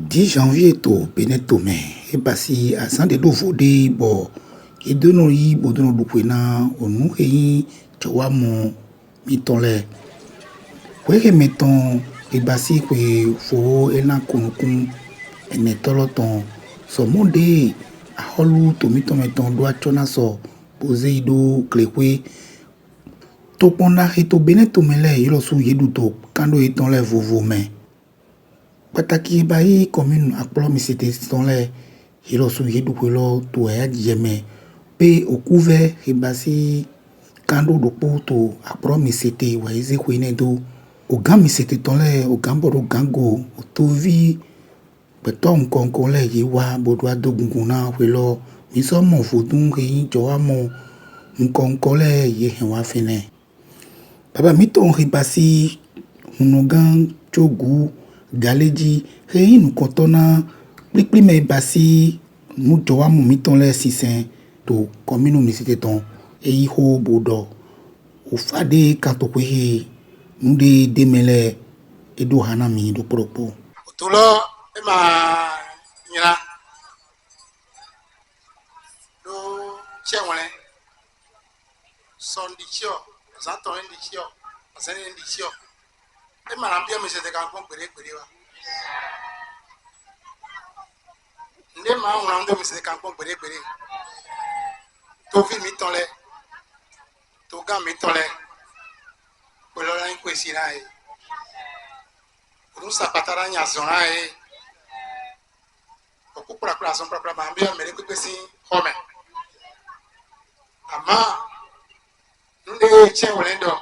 10 janvier to Beneto me e basi asante do fode bo e dono yi bo dono dukwena onu he chowa mo mitole kweke meton e basi kwe fo ena kunukun ene toloton so monde a holu to miton meton do achona so pose ido klekwe to ponda he to Beneto mele yilo su yedu to kando eton le vovo me pataki bayi commune akplo mi c'était dans les hilo su yedu kwelo to ya jeme pe okuve hibasi kando do poto akplo mi c'était wa eze kwene do ogam mi c'était dans les ogambo do gango otovi beto nkonko le yi wa bodwa dogungun na kwelo mi so mo fodun he jowa mo nkonko le ye hen wa fene baba mi to hibasi hunogan chogu galeji he nu kotona plikpli me basi nu jowa mu miton le sisen to commune mi c'était ton e ho bodo o fade kanto kwe he nu de demele edo hana mi do propo tulo e ma nyina do chenwele son dichio zanto ndichio azene ndichio e ma rambia mi c'était kan pere wa nde ma wona ndo mi c'était kan pere to fi mi tonle to ga mi tonle ko lo la inkwesi na e Rusa patara nya zona e o kupra pra son pra ba mbia mere kwesi home ama nde che wolendo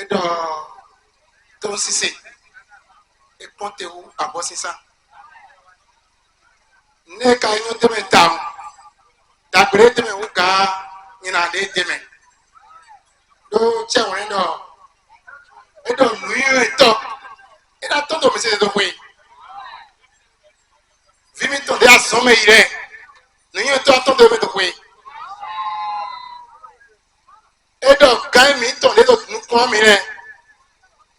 edo ton sisi e ponte u abosisa ne ka nyo teme tam da brete me uga ina de teme do che wolendo edo nuyo eto ina todo me se do we vimi to de asome ire nuyo to todo me do we edo kai mi to de do nu ko mi re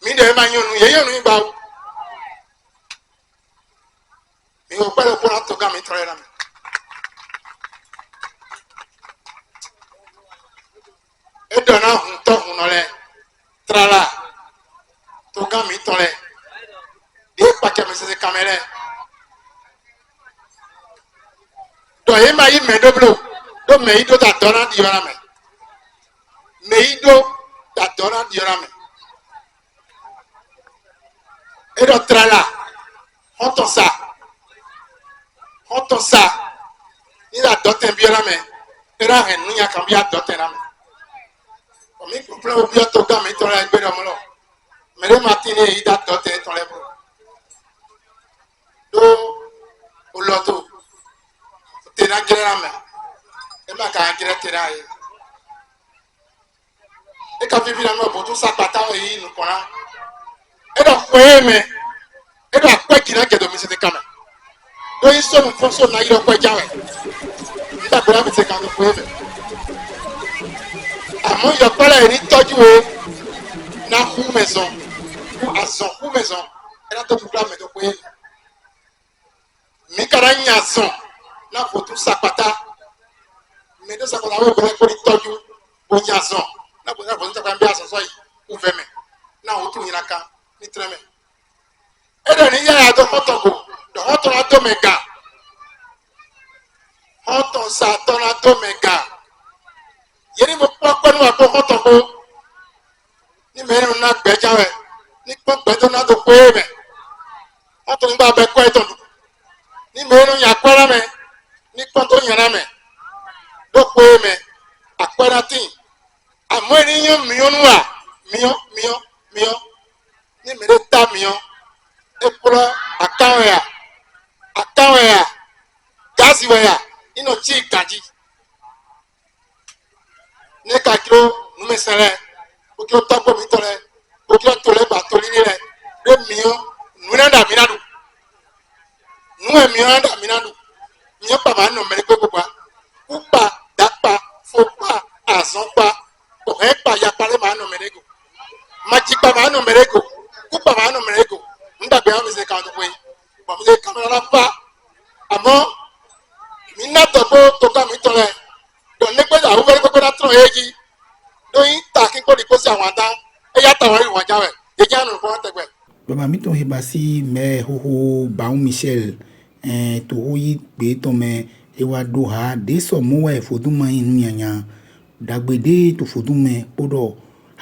mi de ma yonu ye yonu igba o mi o pele ko na to ga mi tore na mi edo na hun to hun no le trala to ga mi tore de pa ke mi se kamere do ye ma yi me do blo do me ido ta dona di ora me ido ta dona di ora me edo trala hoto sa ni la doten bi ora me era hen nunya kan bi a doten na me o mi pro bi to ga mi tore egbe do mo lo mere matine ida doten tore bro do oloto tena gira me e ma ka gira tera e e ka vivi na no botu sapata e nu kora e do kweme e do akwa gira ke do mi se kama do iso mu foso na iro kwa jawe ida bra mi se kan kweme amo yo pala ni toju o na hu maison hu maison era to bla me do kweme mi karanya son na fotu sapata me do sapata we ko toju o nya son na bo na fotu sapata bi aso so yi u veme na o tu nyina ka ni treme edo ni ya do hotogo do hoto na do mega hoto sa to na do mega yeri mo po nu apo hotogo ni me na gbejawe ni po gbedo na do ko me hoto ni ba be ko eto ni me no ya kwara me ni po to nyara me do ko me akwara tin amo ni yan mi onu a mio ni me ta mio e pro akawe ya gazi we ya ino chi kaji ne ka kiro nu me sere o kiro to ko mi tore o kiro to le ba to ni re de mio nu na da mi na du nu e mio da mi na du nyo pa ma no mere ko pa upa dapa fopa azonpa o he pa ya pare ma no mere go ma chi pa ma no mere go upa ma no mere go ndagbe ha mi se ka to pe kó ní kó sí àwọn àdá ẹ̀yà tàwọn rí wọn jáwẹ̀ èjì àná nǹkan tẹ̀gbẹ̀. bàbá mi tó heba sí mẹ hoho bàún Michel tó hó yí gbé tọmẹ ewa do ha dé sọmọwẹ fòdúmọ inú yànyàn dàgbèdè tó fòdúmẹ kódọ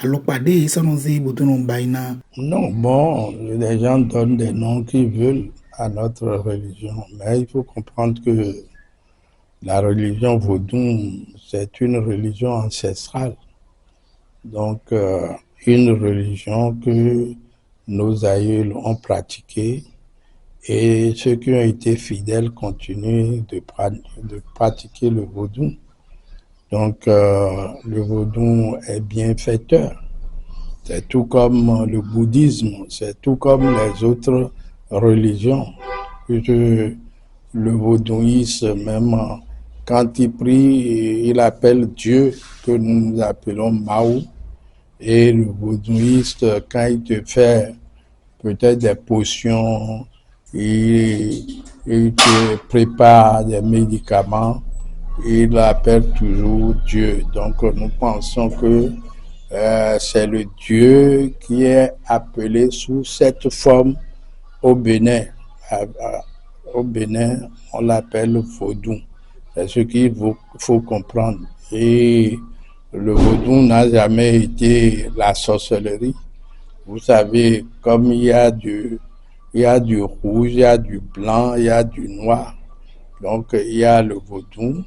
alọpàdé sanọsí bòtúnú báyìí. Non, bon, les gens donnent des noms qu'ils veulent à notre religion, mais il faut comprendre que la religion vaudou, c'est une religion ancestrale. Donc, une religion que nos aïeux ont pratiquée et ceux qui ont été fidèles continuent de pratiquer le vaudou. Donc, le vaudou est bienfaiteur. C'est tout comme le bouddhisme, c'est tout comme les autres religions. Le vaudouisme, même quand il prie, il appelle Dieu, que nous appelons Mao. Et le vaudouiste, quand il te fait peut-être des potions, il te prépare des médicaments, il appelle toujours Dieu. Donc nous pensons que c'est le Dieu qui est appelé sous cette forme au Bénin. Au Bénin, on l'appelle vaudou. C'est ce qu'il faut comprendre. Et le vaudou n'a jamais été la sorcellerie. Vous savez, comme il y a du rouge, il y a du blanc, il y a du noir. Donc il y a le vaudou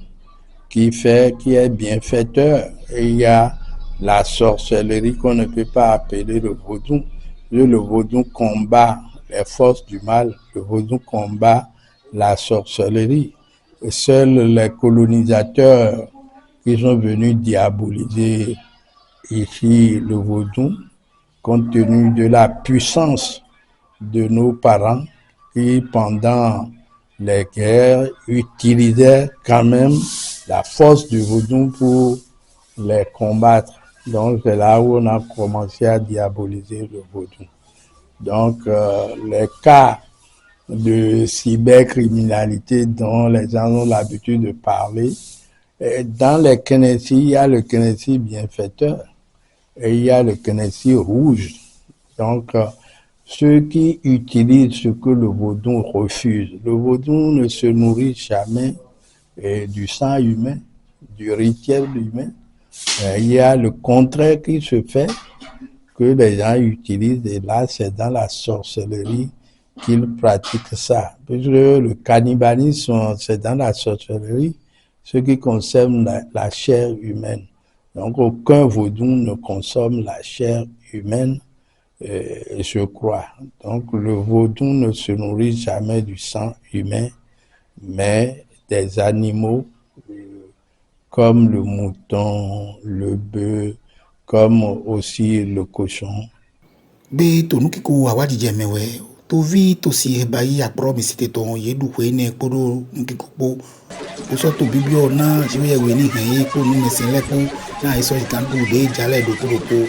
qui est bienfaiteur. Et il y a la sorcellerie qu'on ne peut pas appeler le vaudou. Le vaudou combat les forces du mal. Le vaudou combat la sorcellerie. Et seuls les colonisateurs qui sont venus diaboliser ici le vaudou, compte tenu de la puissance de nos parents qui, pendant les guerres, utilisaient quand même la force du vaudou pour les combattre. Donc, c'est là où on a commencé à diaboliser le vaudou. Donc, les cas de cybercriminalité dont les gens ont l'habitude de parler, dans les Kenessi, il y a le Kenessi bienfaiteur et il y a le Kenessi rouge. Donc, ceux qui utilisent ce que le vaudou refuse. Le vaudou ne se nourrit jamais du sang humain, du rituel humain. Il y a le contraire qui se fait, que les gens utilisent, et là, c'est dans la sorcellerie qu'ils pratiquent ça. Puisque le cannibalisme, c'est dans la sorcellerie, ce qui concerne la chair humaine. Donc, aucun vaudou ne consomme la chair humaine, je crois. Donc, le vaudou ne se nourrit jamais du sang humain, mais des animaux comme le mouton, le bœuf, comme aussi le cochon. Bé tonu kiko awadi jemewe to vi to si ebayi apro mi site ton yedu kwe ne kpodo nkiko po o so to bibio na jiwe yewe ni han yi ko nu mesin lepo na iso ikan du de jale do to po